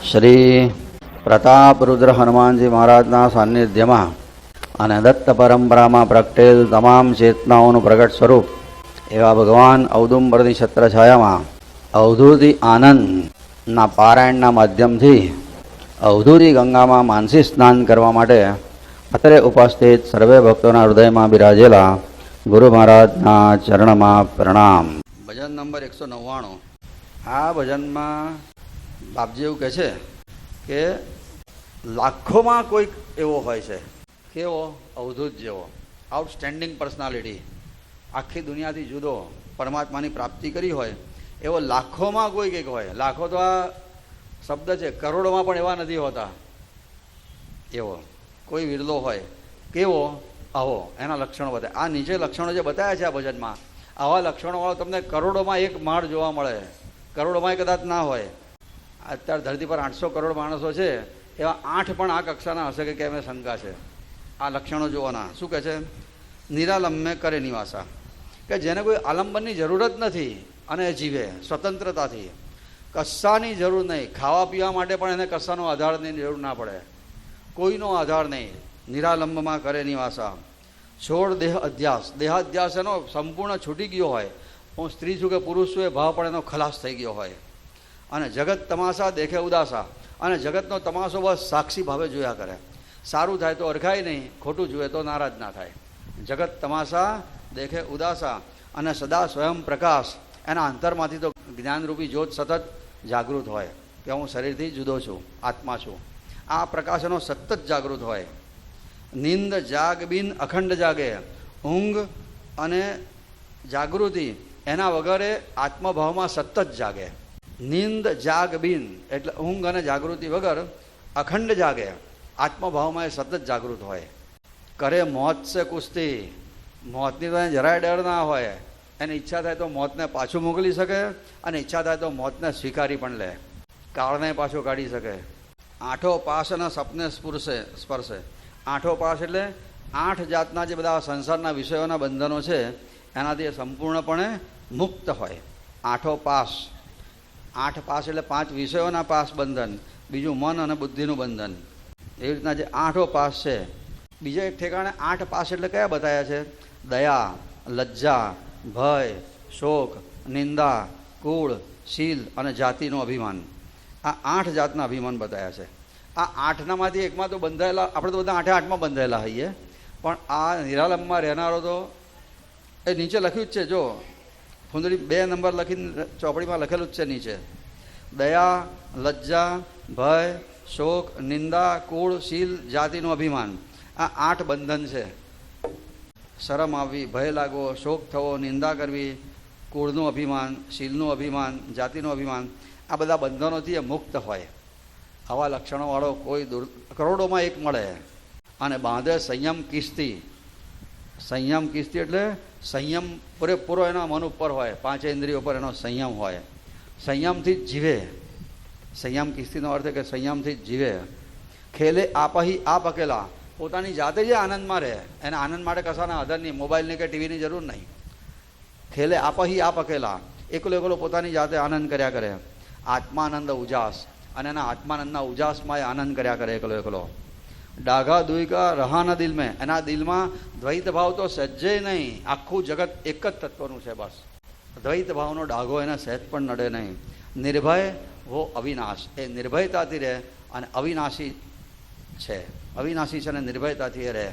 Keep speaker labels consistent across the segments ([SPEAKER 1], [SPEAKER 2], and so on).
[SPEAKER 1] શ્રી પ્રતાપરુદ્ર હનુમાનજી મહારાજના સાનિધ્યમાં અને દત્ત પરંપરામાં પ્રગટેલ તમામ ચેતનાઓનું પ્રગટ સ્વરૂપ એવા ભગવાન ઔદુંબરની છત્રછાયામાં અવધૂતિ આનંદના પારાયણના માધ્યમથી અવધૂતિ ગંગામાં માનસી સ્નાન કરવા માટે અત્રે ઉપસ્થિત સર્વે ભક્તોના હૃદયમાં બિરાજેલા ગુરુ મહારાજના ચરણમાં પ્રણામ. ભજન નંબર 199. આ ભજનમાં બાપજી એવું કહે છે કે લાખોમાં કોઈક એવો હોય છે, કેવો? અવધૂત જેવો, આઉટસ્ટેન્ડિંગ પર્સનાલિટી, આખી દુનિયાથી જુદો, પરમાત્માની પ્રાપ્તિ કરી હોય એવો લાખોમાં કોઈક એક હોય. લાખો તો આ શબ્દ છે, કરોડોમાં પણ એવા નથી હોતા. એવો કોઈ વિરલો હોય. કેવો? આવો. એના લક્ષણો બતાવે. આ નીચે લક્ષણો જે બતાવ્યા છે આ ભજનમાં, આવા લક્ષણોવાળો તમને કરોડોમાં એક માળ જોવા મળે. કરોડોમાં કદાચ ના હોય. અત્યારે ધરતી પર 800 કરોડ માણસો છે, એવા 8 પણ આ કક્ષાના હશે કે કેમ એ શંકા છે. આ લક્ષણો જોવાના. શું કહે છે? નિરાલંબે કરે નિવાસા, કે જેને કોઈ આલંબનની જરૂર જ નથી અને એ જીવે સ્વતંત્રતાથી, કશાની જરૂર નહીં. ખાવા પીવા માટે પણ એને કશાનો આધારની જરૂર ના પડે, કોઈનો આધાર નહીં. નિરાલંબમાં કરે નિવાસા. છોડ દેહ અધ્યાસ. દેહાધ્યાસ એનો સંપૂર્ણ છૂટી ગયો હોય. હું સ્ત્રી છું કે પુરુષ છું એ ભાવ પણ એનો ખલાસ થઈ ગયો હોય. અને જગત તમાશા દેખે ઉદાસા, અને જગતનો તમાશો બસ સાક્ષી ભાવે જોયા કરે. સારું થાય તો અરખાય નહીં, ખોટું જુએ તો નારાજ ના થાય. જગત તમાશા દેખે ઉદાસા, અને સદા સ્વયં પ્રકાશ. એના અંતરમાંથી તો જ્ઞાનરૂપી જ્યોત સતત જાગૃત હોય કે હું શરીરથી જુદો છું, આત્મા છું. આ પ્રકાશ એનો સતત જાગૃત હોય. નિંદ જાગ બિન અખંડ જાગે. ઊંઘ અને જાગૃતિ એના વગરે આત્મભાવમાં સતત જાગે. નિંદ જાગ બિન એટલે ઊંઘ અને જાગૃતિ વગર અખંડ જાગે. આત્મભાવમાં એ સતત જાગૃત હોય. કરે મોત સે કુસ્તી. મોતની તો જરાય ડર ના હોય. એની ઈચ્છા થાય તો મોતને પાછું મોકલી શકે, અને ઈચ્છા થાય તો મોતને સ્વીકારી પણ લે, કાળને પાછો કાઢી શકે. આઠો પાસ અને સપને સ્પર્શે. આઠો પાસ એટલે 8 જાતના જે બધા સંસારના વિષયોના બંધનો છે એનાથી સંપૂર્ણપણે મુક્ત હોય. આઠો પાસ. 8 પાસ એટલે 5 વિષયોના પાસ બંધન, બીજું મન અને બુદ્ધિનું બંધન. એવી રીતના જે 8 પાસ છે. બીજા એક ઠેકાણે 8 પાસ એટલે કયા બતાવ્યા છે? દયા, લજ્જા, ભય, શોક, નિંદા, કુળ, શીલ અને જાતિનું અભિમાન. આ 8 જાતના અભિમાન બતાવ્યા છે. આ 8નામાંથી એકમાં તો બંધાયેલા, આપણે તો બધા 8માં બંધાયેલા હોઈએ, પણ આ નિરાલંબમાં રહેનારો તો એ નીચે લખ્યું જ છે. જો ફૂંદડી 2 નંબર લખીને ચોપડીમાં લખેલું જ છે નીચે. દયા, લજ્જા, ભય, શોક, નિંદા, કુળ, શીલ, જાતિનું અભિમાન. આ 8 બંધન છે. શરમ આવવી, ભય લાગવો, શોક થવો, નિંદા કરવી, કુળનું અભિમાન, શીલનું અભિમાન, જાતિનું અભિમાન, આ બધા બંધનોથી એ મુક્ત હોય. આવા લક્ષણોવાળો કોઈ કરોડોમાં એક મળે. અને બાંધે સંયમ કિસ્તી. સંયમ કિસ્તી એટલે સંયમ પૂરેપૂરો એના મન ઉપર હોય, 5 ઇન્દ્રિયો પર એનો સંયમ હોય. સંયમથી જ જીવે. સંયમ કિસ્તીનો અર્થ કે સંયમથી જ જીવે. ખેલે આપહી આપ અકેલા. પોતાની જાતે જે આનંદમાં રહે, એને આનંદ માટે કશાના આધારની, મોબાઈલની કે ટીવીની જરૂર નહીં. ખેલે આપહી આપ અકેલા. એકલો એકલો પોતાની જાતે આનંદ કર્યા કરે. આત્માનંદ ઉજાસ. અને એના આત્માનંદના ઉજાસમાં એ આનંદ કર્યા કરે એકલો એકલો. ડાઘા દુઈકા રહાના દિલ મેં. એના દિલમાં દ્વૈત ભાવ તો સહેજે નહીં. આખું જગત એક જ તત્વનું છે બસ. દ્વૈત ભાવનો ડાઘો એને સહેજ પણ નડે નહીં. નિર્ભય વો અવિનાશ. એ નિર્ભયતાથી રહે અને અવિનાશી છે. અવિનાશી છે અને નિર્ભયતાથી એ રહે.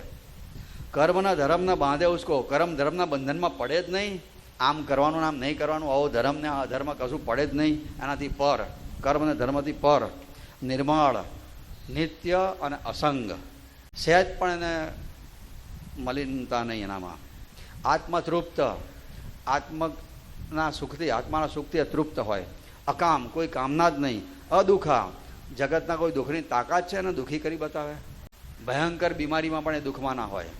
[SPEAKER 1] કર્મના ધર્મના બાંધે ઉસકો. કર્મ ધર્મના બંધનમાં પડે જ નહીં. આમ કરવાનું, આમ નહીં કરવાનું, આવો ધર્મ ને આ ધર્મ કશું પડે જ નહીં. એનાથી પર, કર્મ અને ધર્મથી પર. નિર્મળ, નિત્ય અને અસંગ. સહેજ પણ એને મલિનતા નહીં એનામાં. આત્મતૃપ્ત. આત્માના સુખથી એ તૃપ્ત હોય. અકામ, કોઈ કામના જ નહીં. અદુખા. જગતના કોઈ દુઃખની તાકાત છે એને દુઃખી કરી બતાવે. ભયંકર બીમારીમાં પણ એ દુઃખમાં ના હોય.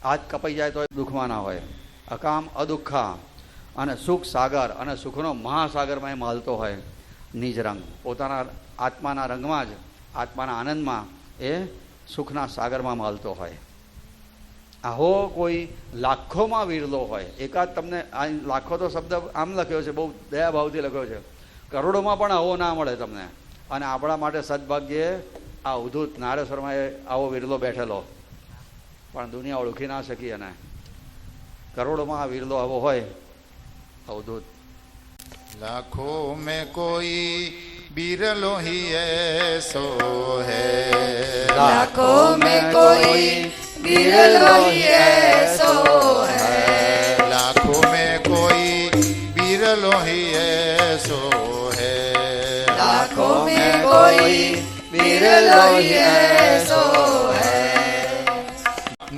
[SPEAKER 1] હાથ કપાઈ જાય તો એ દુઃખમાં ના હોય. અકામ, અદુઃખા. અને સુખ સાગર, અને સુખનો મહાસાગરમાં એ માલતો હોય. નિજ રંગ. પોતાના આત્માના રંગમાં જ, આત્માના આનંદમાં એ સુખના સાગરમાં માલતો હોય. આહો કોઈ લાખોમાં વિરલો હોય. એકાદ તમને લાખો તો શબ્દ આમ લખ્યો છે, બહુ દયાભાવથી લખ્યો છે. કરોડોમાં પણ આવો ના મળે તમને. અને આપણા માટે સદભાગ્યે આ અવધૂત નારેશ્વરમાં આવો વિરલો બેઠેલો, પણ દુનિયા ઓળખી ના શકી. અને કરોડોમાં આ વિરલો આવો હોય અવધૂત.
[SPEAKER 2] लाखों में कोई बिरलो ही ऐसो है,
[SPEAKER 3] लाखों में कोई बिरलो ही ऐसो है,
[SPEAKER 2] लाखों में कोई बिरलो ही ऐसो है,
[SPEAKER 3] लाखों में कोई बिरलो ही ऐसो है।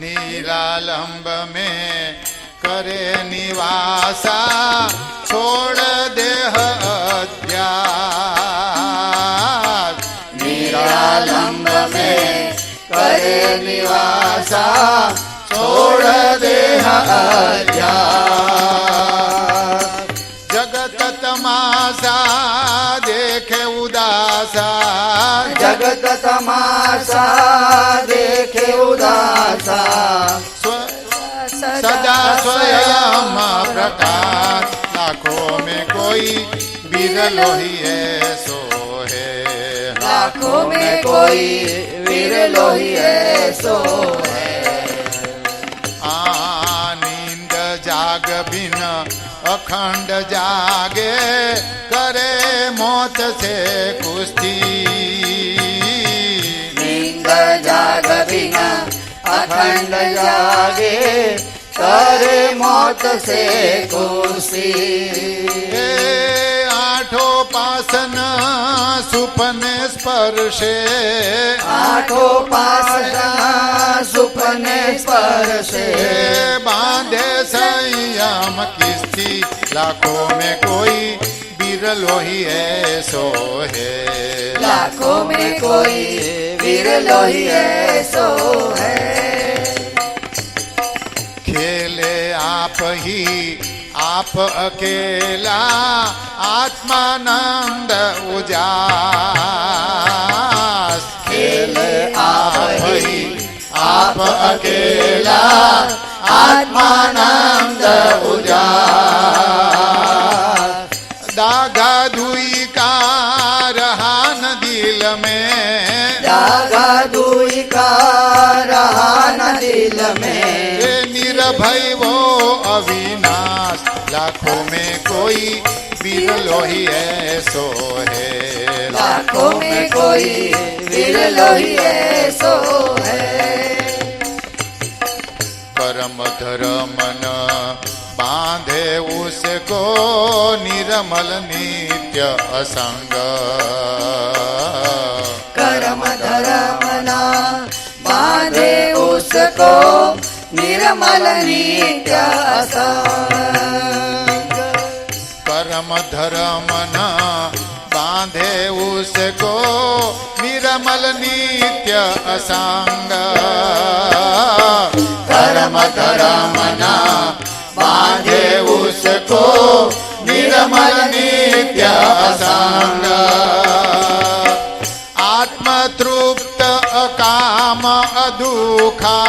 [SPEAKER 2] निरालंब में करे निवासा छोड़ देह अध्यास,
[SPEAKER 3] निरालंब में करे निवासा छोड़ देह अध्यास,
[SPEAKER 2] जगत तमाशा देखे उदासा,
[SPEAKER 3] जगत तमाशा देखे उदासा,
[SPEAKER 2] सदा स्वयं प्रकाश, लाखों में कोई बिरलो ही ऐसो है,
[SPEAKER 3] लाखों में कोई बिरलो ही ऐसो है।
[SPEAKER 2] नींद जाग बिन अखंड जागे करे मौत से कुश्ती,
[SPEAKER 3] नींद जाग बिना अखंड जागे करे मौत से कुर्सी,
[SPEAKER 2] आठों पासन सुपने स्पर्शे,
[SPEAKER 3] आठों पासना सुपने स्पर्शे,
[SPEAKER 2] बांधे संयम किस्ती, लाखों में कोई बिरलो ही ऐसो है,
[SPEAKER 3] लाखों में कोई बिरलो ही ऐसो है।
[SPEAKER 2] खेले आप ही आप अकेला आत्मानंद उजास,
[SPEAKER 3] खेले आप ही
[SPEAKER 2] आप अकेला
[SPEAKER 3] आत्मानंद उजास,
[SPEAKER 2] दागा दुई का रहान दिल में,
[SPEAKER 3] दागा दुई का रहा न दिल में,
[SPEAKER 2] निर्भय वो अविनाश, लाखों में कोई बिरलो ही ऐसो है,
[SPEAKER 3] लाखों में कोई बिरलो ही ऐसो है।
[SPEAKER 2] परम धर्म न बांधे उसको निर्मल नित्य असंग,
[SPEAKER 3] कर्म धर्म ना बांधे उसको निर्मल नित्य असंग,
[SPEAKER 2] परम धर्म न बांधे उसको निर्मल नित्य असंग,
[SPEAKER 3] कर्म धर्म ना बांधे उसको निर्मल नित्य असंग,
[SPEAKER 2] आत्मतृप्त अकाम अदुखा,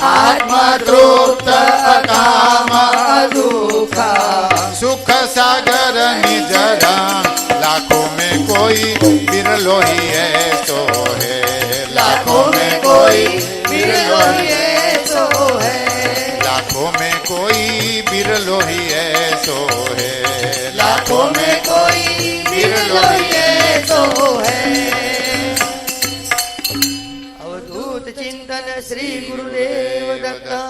[SPEAKER 3] आत्मतृप्त अकाम अदुखा,
[SPEAKER 2] सुख सागर निज रंग, लाखों में कोई बिरलो ही ऐसो है,
[SPEAKER 3] लाखों में कोई बिरलो ही ऐसो है,
[SPEAKER 2] लाखों में कोई बिरलो ही ऐसो है,
[SPEAKER 3] लाखों में कोई बिरलो ही ऐसो है। अवधूत चिंतन श्री गुरुदेव दत्ता।